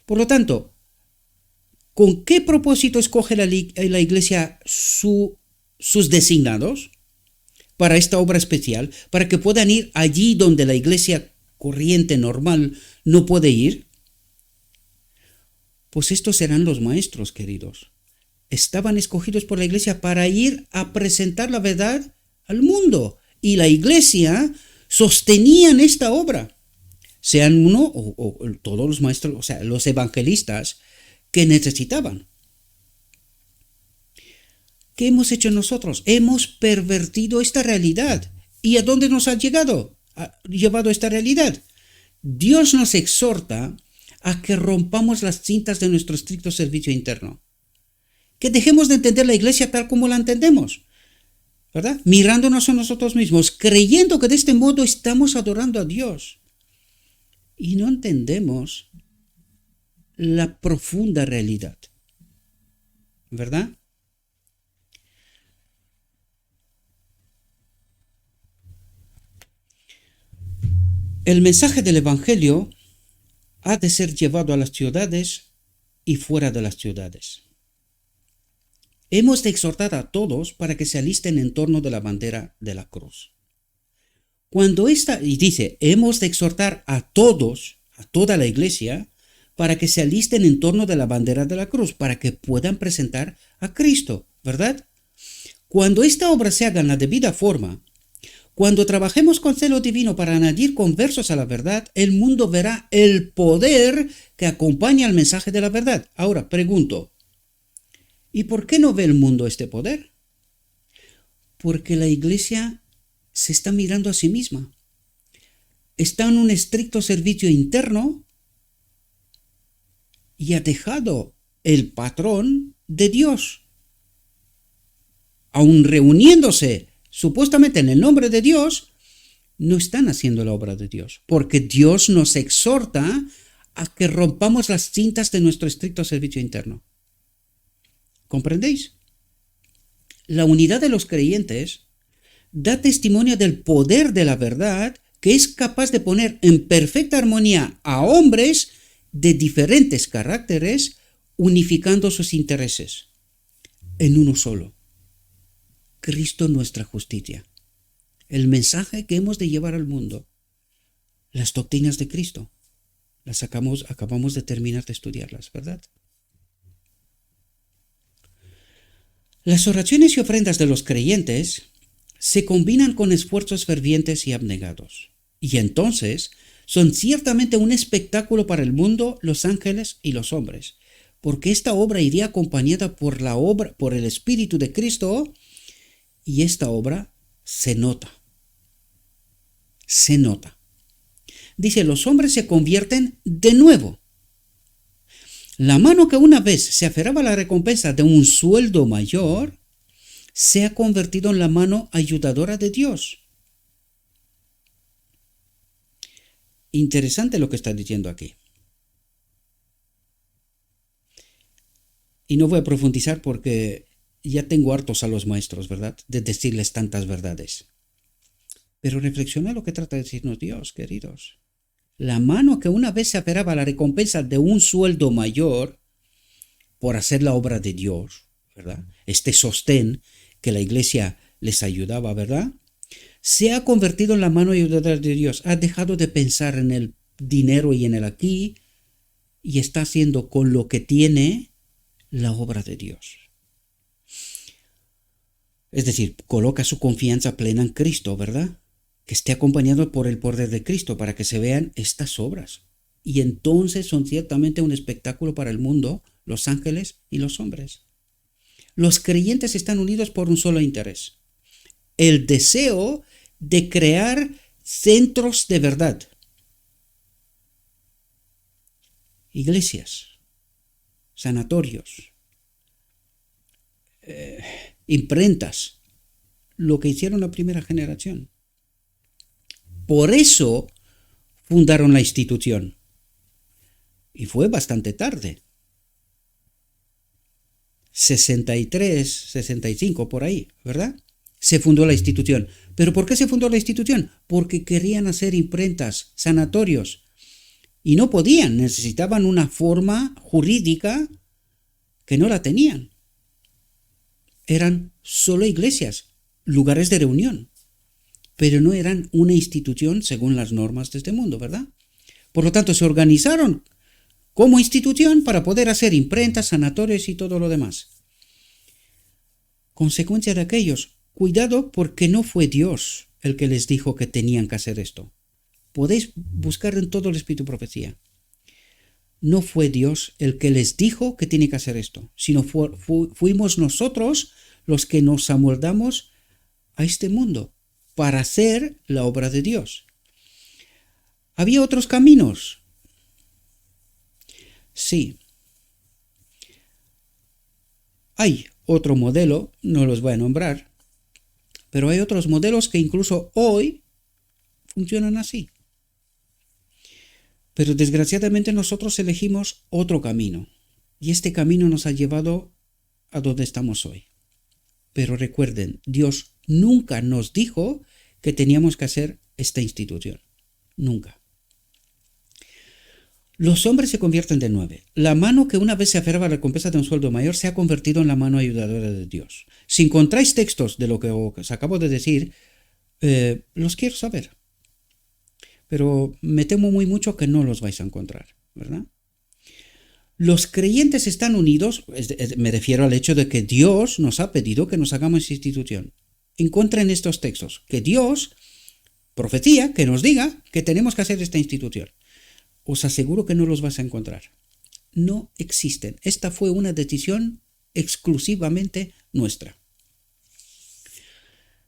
Por lo tanto, ¿con qué propósito escoge la iglesia sus designados para esta obra especial? Para que puedan ir allí donde la iglesia corriente, normal, no puede ir. Pues estos serán los maestros, queridos. Estaban escogidos por la iglesia para ir a presentar la verdad al mundo. Y la iglesia sostenían esta obra. Sean uno o todos los maestros, o sea, los evangelistas que necesitaban. ¿Qué hemos hecho nosotros? Hemos pervertido esta realidad. ¿Y a dónde nos ha llevado esta realidad? Dios nos exhorta a que rompamos las cintas de nuestro estricto servicio interno. Que dejemos de entender la iglesia tal como la entendemos, ¿verdad? Mirándonos a nosotros mismos, creyendo que de este modo estamos adorando a Dios. Y no entendemos la profunda realidad, ¿verdad? El mensaje del Evangelio ha de ser llevado a las ciudades y fuera de las ciudades. Hemos de exhortar a todos para que se alisten en torno de la bandera de la cruz. Y dice, hemos de exhortar a todos, a toda la iglesia, para que se alisten en torno de la bandera de la cruz, para que puedan presentar a Cristo, ¿verdad? Cuando esta obra se haga en la debida forma, cuando trabajemos con celo divino para añadir conversos a la verdad, el mundo verá el poder que acompaña al mensaje de la verdad. Ahora, pregunto, ¿y por qué no ve el mundo este poder? Porque la iglesia se está mirando a sí misma. Está en un estricto servicio interno y ha dejado el patrón de Dios. Aun reuniéndose supuestamente en el nombre de Dios, no están haciendo la obra de Dios, porque Dios nos exhorta a que rompamos las cintas de nuestro estricto servicio interno. ¿Comprendéis? La unidad de los creyentes da testimonio del poder de la verdad que es capaz de poner en perfecta armonía a hombres de diferentes caracteres, unificando sus intereses en uno solo. Cristo nuestra justicia. El mensaje que hemos de llevar al mundo. Las doctrinas de Cristo. Acabamos de terminar de estudiarlas, ¿verdad? Las oraciones y ofrendas de los creyentes se combinan con esfuerzos fervientes y abnegados. Y entonces son ciertamente un espectáculo para el mundo, los ángeles y los hombres. Porque esta obra iría acompañada por el Espíritu de Cristo. Y esta obra se nota. Se nota. Dice, los hombres se convierten de nuevo. La mano que una vez se aferraba a la recompensa de un sueldo mayor, se ha convertido en la mano ayudadora de Dios. Interesante lo que está diciendo aquí. Y no voy a profundizar porque ya tengo hartos a los maestros, ¿verdad? De decirles tantas verdades. Pero reflexiona lo que trata de decirnos Dios, queridos. La mano que una vez se aferraba a la recompensa de un sueldo mayor por hacer la obra de Dios, ¿verdad? Este sostén que la iglesia les ayudaba, ¿verdad? Se ha convertido en la mano ayudadora de Dios. Ha dejado de pensar en el dinero y en el aquí y está haciendo con lo que tiene la obra de Dios. Es decir, coloca su confianza plena en Cristo, ¿verdad? Que esté acompañado por el poder de Cristo para que se vean estas obras. Y entonces son ciertamente un espectáculo para el mundo, los ángeles y los hombres. Los creyentes están unidos por un solo interés: el deseo de crear centros de verdad. Iglesias, sanatorios, imprentas, lo que hicieron la primera generación. Por eso fundaron la institución. Y fue bastante tarde. 63, 65, por ahí, ¿verdad? Se fundó la institución. ¿Pero por qué se fundó la institución? Porque querían hacer imprentas, sanatorios. Y no podían, necesitaban una forma jurídica que no la tenían. Eran solo iglesias, lugares de reunión, pero no eran una institución según las normas de este mundo, ¿verdad? Por lo tanto, se organizaron como institución para poder hacer imprentas, sanatorios y todo lo demás. Consecuencia de aquellos, cuidado porque no fue Dios el que les dijo que tenían que hacer esto. Podéis buscar en todo el Espíritu de Profecía. No fue Dios el que les dijo que tiene que hacer esto, sino fuimos nosotros los que nos amoldamos a este mundo para hacer la obra de Dios. ¿Había otros caminos? Sí. Hay otro modelo, no los voy a nombrar, pero hay otros modelos que incluso hoy funcionan así. Pero desgraciadamente nosotros elegimos otro camino, y este camino nos ha llevado a donde estamos hoy. Pero recuerden, Dios nunca nos dijo que teníamos que hacer esta institución. Nunca. Los hombres se convierten de nuevo. La mano que una vez se aferraba a la recompensa de un sueldo mayor se ha convertido en la mano ayudadora de Dios. Si encontráis textos de lo que os acabo de decir, los quiero saber. Pero me temo muy mucho que no los vais a encontrar, ¿verdad? Los creyentes están unidos, me refiero al hecho de que Dios nos ha pedido que nos hagamos institución. Encuentren estos textos, que Dios, profecía, que nos diga que tenemos que hacer esta institución. Os aseguro que no los vas a encontrar. No existen. Esta fue una decisión exclusivamente nuestra.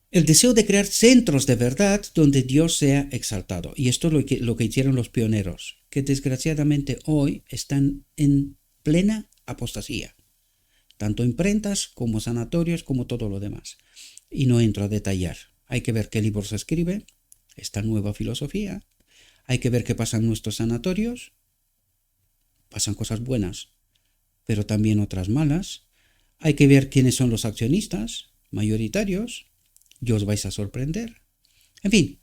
El deseo de crear centros de verdad donde Dios sea exaltado. Y esto es lo que hicieron los pioneros, que desgraciadamente hoy están en plena apostasía. Tanto imprentas como sanatorios como todo lo demás. Y no entro a detallar. Hay que ver qué libros se escribe, esta nueva filosofía. Hay que ver qué pasa en nuestros sanatorios. Pasan cosas buenas, pero también otras malas. Hay que ver quiénes son los accionistas mayoritarios. Y os vais a sorprender. En fin,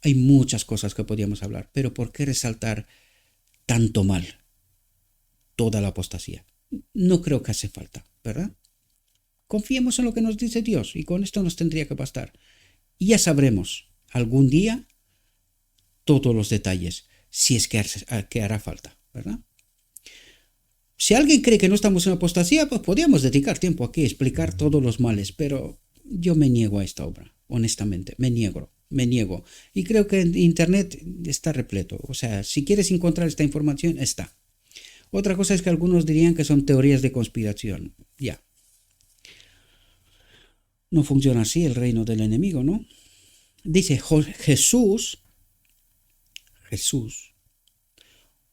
hay muchas cosas que podríamos hablar, pero ¿por qué resaltar tanto mal toda la apostasía? No creo que hace falta, ¿verdad? Confiemos en lo que nos dice Dios y con esto nos tendría que bastar. Y ya sabremos algún día todos los detalles, si es que hará falta, ¿verdad? Si alguien cree que no estamos en apostasía, pues podríamos dedicar tiempo aquí a explicar todos los males, pero yo me niego a esta obra, honestamente, me niego. Y creo que en Internet está repleto, o sea, si quieres encontrar esta información, está. Otra cosa es que algunos dirían que son teorías de conspiración, ya. No funciona así el reino del enemigo, ¿no? Dice, Jesús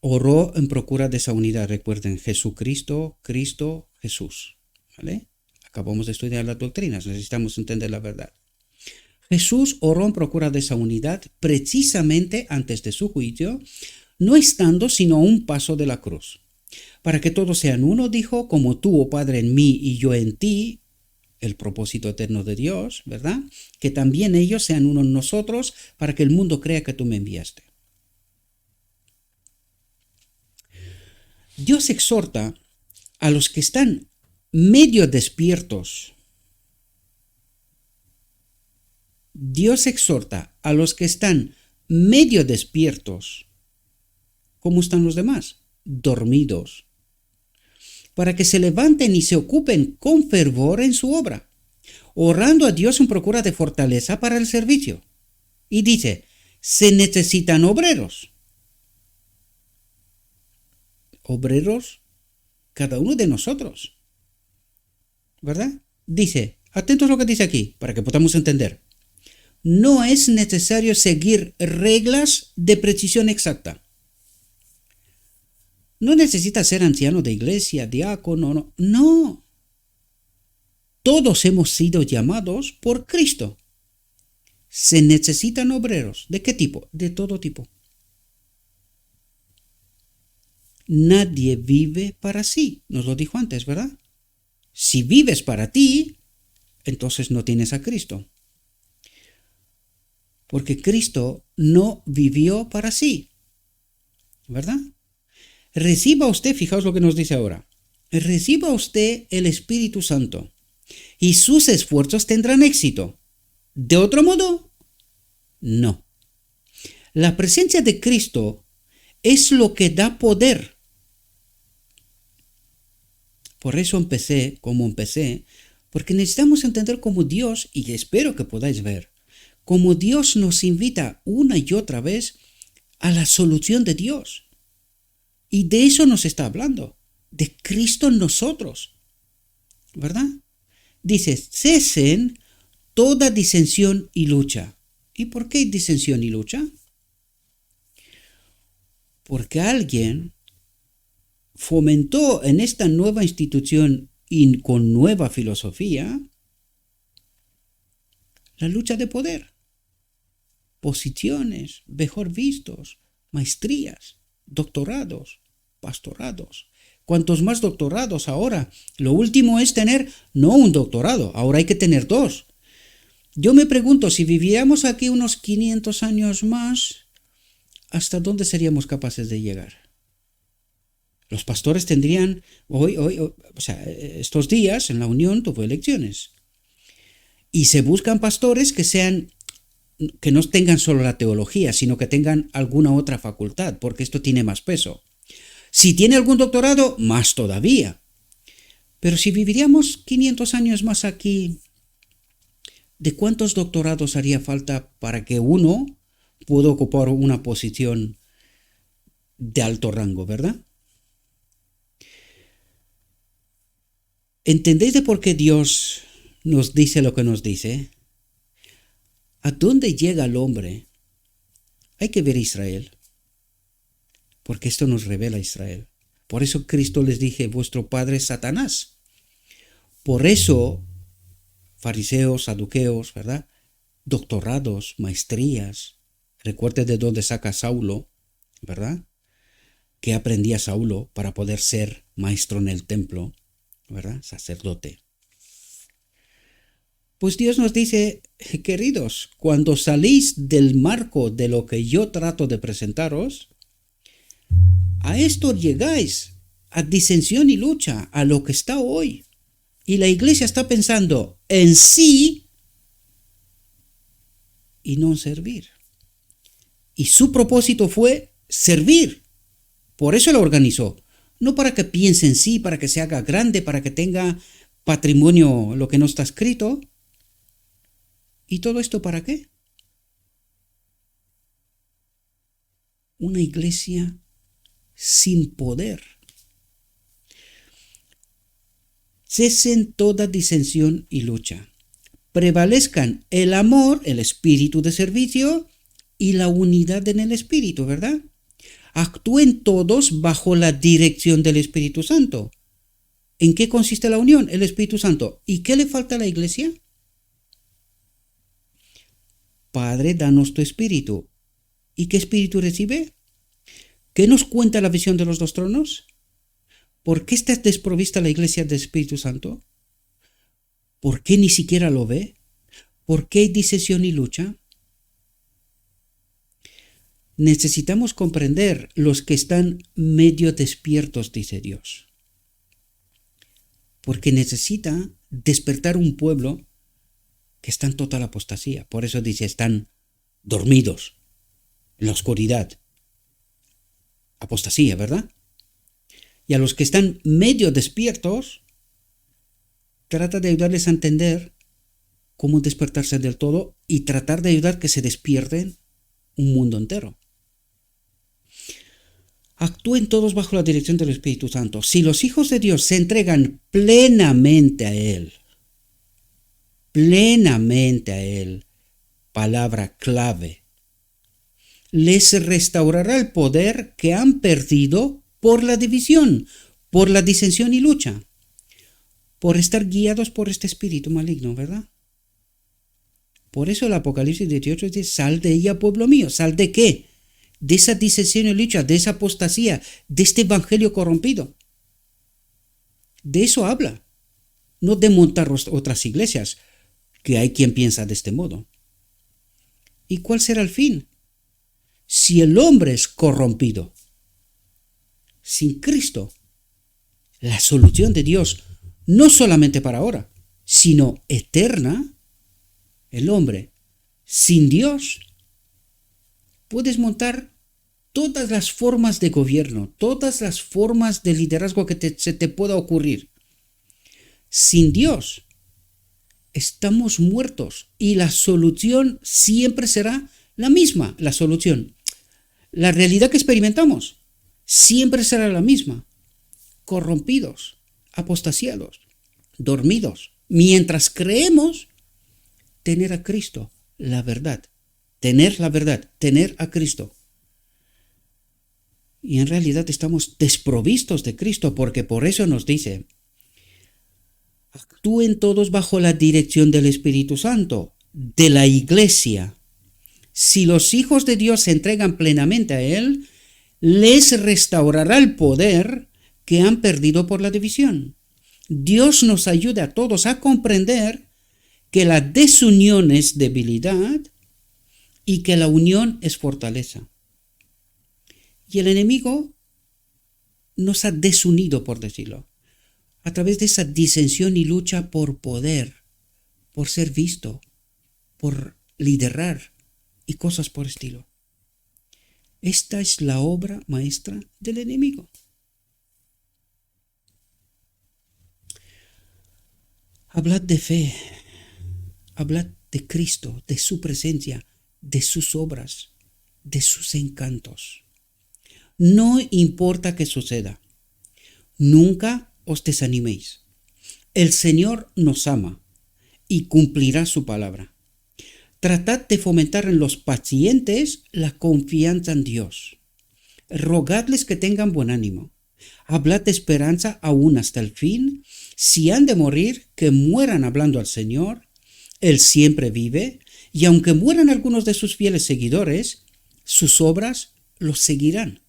oró en procura de esa unidad. Recuerden, Jesucristo, Cristo, Jesús. ¿Vale? Acabamos de estudiar las doctrinas, necesitamos entender la verdad. Jesús oró en procura de esa unidad precisamente antes de su juicio, no estando sino a un paso de la cruz. Para que todos sean uno, dijo, como tú, oh Padre, en mí y yo en ti, el propósito eterno de Dios, ¿verdad? Que también ellos sean uno en nosotros, para que el mundo crea que tú me enviaste. Dios exhorta a los que están medio despiertos. Dios exhorta a los que están medio despiertos. ¿Cómo están los demás? Dormidos. Para que se levanten y se ocupen con fervor en su obra, orando a Dios en procura de fortaleza para el servicio. Y dice, se necesitan obreros. Obreros, cada uno de nosotros. ¿Verdad? Dice, atentos a lo que dice aquí, para que podamos entender. No es necesario seguir reglas de precisión exacta. No necesitas ser anciano de iglesia, diácono, no. Todos hemos sido llamados por Cristo. Se necesitan obreros. ¿De qué tipo? De todo tipo. Nadie vive para sí. Nos lo dijo antes, ¿verdad? Si vives para ti, entonces no tienes a Cristo. Porque Cristo no vivió para sí. ¿Verdad? Reciba usted, fijaos lo que nos dice ahora, reciba usted el Espíritu Santo y sus esfuerzos tendrán éxito. ¿De otro modo? No. La presencia de Cristo es lo que da poder. Por eso empecé como empecé, porque necesitamos entender cómo Dios, y espero que podáis ver, cómo Dios nos invita una y otra vez a la solución de Dios. Y de eso nos está hablando, de Cristo en nosotros, ¿verdad? Dice, cesen toda disensión y lucha. ¿Y por qué disensión y lucha? Porque alguien fomentó en esta nueva institución y con nueva filosofía la lucha de poder, posiciones mejor vistos, maestrías, doctorados, pastorados. Cuantos más doctorados ahora. Lo último es tener no un doctorado, ahora hay que tener dos. Yo me pregunto, si viviéramos aquí unos 500 años más, ¿hasta dónde seríamos capaces de llegar? Los pastores tendrían, estos días en la Unión tuvo elecciones. Y se buscan pastores que no tengan solo la teología, sino que tengan alguna otra facultad, porque esto tiene más peso. Si tiene algún doctorado, más todavía. Pero si viviríamos 500 años más aquí, ¿de cuántos doctorados haría falta para que uno pueda ocupar una posición de alto rango, verdad? ¿Entendéis de por qué Dios nos dice lo que nos dice? ¿A dónde llega el hombre? Hay que ver a Israel, porque esto nos revela a Israel. Por eso Cristo les dije, vuestro padre es Satanás. Por eso, fariseos, saduceos, ¿verdad? Doctorados, maestrías. Recuerde de dónde saca Saulo, ¿verdad? Que aprendía Saulo para poder ser maestro en el templo, ¿verdad? Sacerdote. Pues Dios nos dice, queridos, cuando salís del marco de lo que yo trato de presentaros, a esto llegáis, a disensión y lucha, a lo que está hoy. Y la iglesia está pensando en sí y no en servir. Y su propósito fue servir. Por eso lo organizó. No para que piense en sí, para que se haga grande, para que tenga patrimonio lo que no está escrito. ¿Y todo esto para qué? Una iglesia sin poder. Cesen toda disensión y lucha. prevalezcan el amor, el espíritu de servicio y la unidad en el espíritu, ¿verdad? Actúen todos bajo la dirección del Espíritu Santo. ¿En qué consiste la unión? El Espíritu Santo. ¿Y qué le falta a la iglesia? Padre, danos tu espíritu. ¿Y qué espíritu recibe? ¿Qué nos cuenta la visión de los dos tronos? ¿Por qué está desprovista la iglesia del Espíritu Santo? ¿Por qué ni siquiera lo ve? ¿Por qué hay disesión y lucha? Necesitamos comprender los que están medio despiertos, dice Dios. Porque necesita despertar un pueblo que está en total apostasía. Por eso dice, están dormidos en la oscuridad. Apostasía, ¿verdad? Y a los que están medio despiertos, trata de ayudarles a entender cómo despertarse del todo y tratar de ayudar que se despierten un mundo entero. Actúen todos bajo la dirección del Espíritu Santo. Si los hijos de Dios se entregan plenamente a Él, palabra clave, les restaurará el poder que han perdido por la división, por la disensión y lucha, por estar guiados por este espíritu maligno, ¿verdad? Por eso el Apocalipsis 18 dice, sal de ella, pueblo mío. ¿Sal de qué? De esa disensión y lucha, de esa apostasía, de este evangelio corrompido. De eso habla. No de montar otras iglesias, que hay quien piensa de este modo. ¿Y cuál será el fin? Si el hombre es corrompido, sin Cristo, la solución de Dios, no solamente para ahora, sino eterna, el hombre sin Dios, puedes montar todas las formas de gobierno, todas las formas de liderazgo que se te pueda ocurrir. Sin Dios, estamos muertos y la solución siempre será la misma, la solución. La realidad que experimentamos siempre será la misma. Corrompidos, apostasiados, dormidos, mientras creemos tener a Cristo, la verdad. Tener la verdad, tener a Cristo. Y en realidad estamos desprovistos de Cristo, porque por eso nos dice, actúen todos bajo la dirección del Espíritu Santo, de la iglesia. Si los hijos de Dios se entregan plenamente a Él, les restaurará el poder que han perdido por la división. Dios nos ayude a todos a comprender que la desunión es debilidad y que la unión es fortaleza. Y el enemigo nos ha desunido, por decirlo, a través de esa disensión y lucha por poder, por ser visto, por liderar y cosas por estilo. Esta es la obra maestra del enemigo. Hablad de fe, hablad de Cristo, de su presencia, de sus obras, de sus encantos. No importa qué suceda, nunca os desaniméis. El Señor nos ama y cumplirá su palabra. Tratad de fomentar en los pacientes la confianza en Dios. Rogadles que tengan buen ánimo. Hablad de esperanza aún hasta el fin. Si han de morir, que mueran hablando al Señor. Él siempre vive, y aunque mueran algunos de sus fieles seguidores, sus obras los seguirán,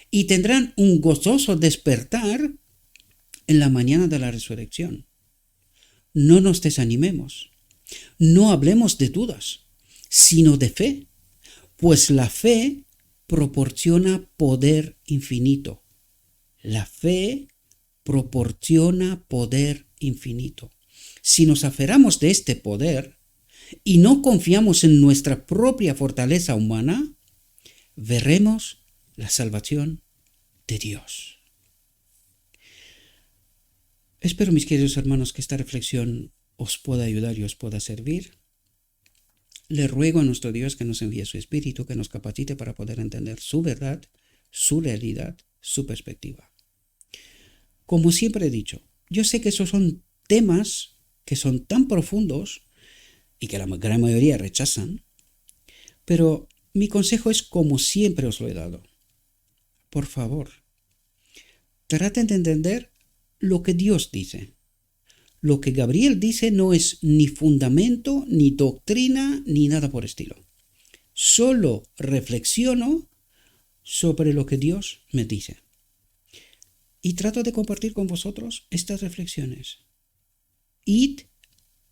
y tendrán un gozoso despertar en la mañana de la resurrección. No nos desanimemos, no hablemos de dudas, sino de fe, pues la fe proporciona poder infinito. La fe proporciona poder infinito. Si nos aferramos de este poder y no confiamos en nuestra propia fortaleza humana, veremos la salvación de Dios. Espero, mis queridos hermanos, que esta reflexión os pueda ayudar y os pueda servir. Le ruego a nuestro Dios que nos envíe su Espíritu, que nos capacite para poder entender su verdad, su realidad, su perspectiva. Como siempre he dicho, yo sé que esos son temas que son tan profundos y que la gran mayoría rechazan, pero mi consejo es como siempre os lo he dado. Por favor, traten de entender lo que Dios dice. Lo que Gabriel dice no es ni fundamento, ni doctrina, ni nada por estilo. Solo reflexiono sobre lo que Dios me dice. Y trato de compartir con vosotros estas reflexiones. Id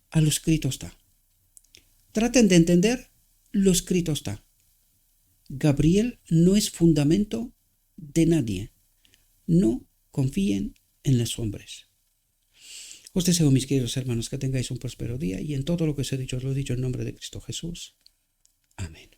a lo escrito está. Traten de entender lo escrito está. Gabriel no es fundamento de nadie. No confíen en los hombres. Os deseo, mis queridos hermanos, que tengáis un próspero día y en todo lo que os he dicho, os lo he dicho en nombre de Cristo Jesús. Amén.